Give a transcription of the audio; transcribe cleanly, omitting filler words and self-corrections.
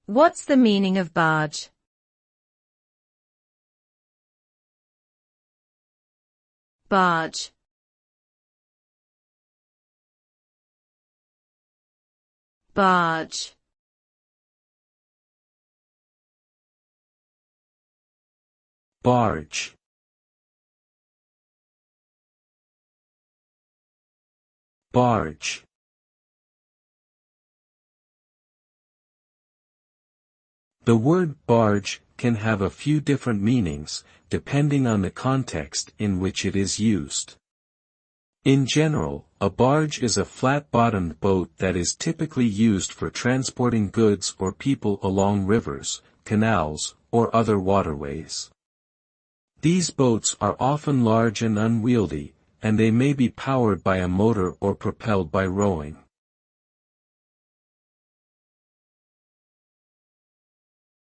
What's the meaning of barge? Barge. Barge. Barge. Barge. The word barge can have a few different meanings, depending on the context in which it is used. In general, a barge is a flat-bottomed boat that is typically used for transporting goods or people along rivers, canals, or other waterways. These boats are often large and unwieldy, and they may be powered by a motor or propelled by rowing.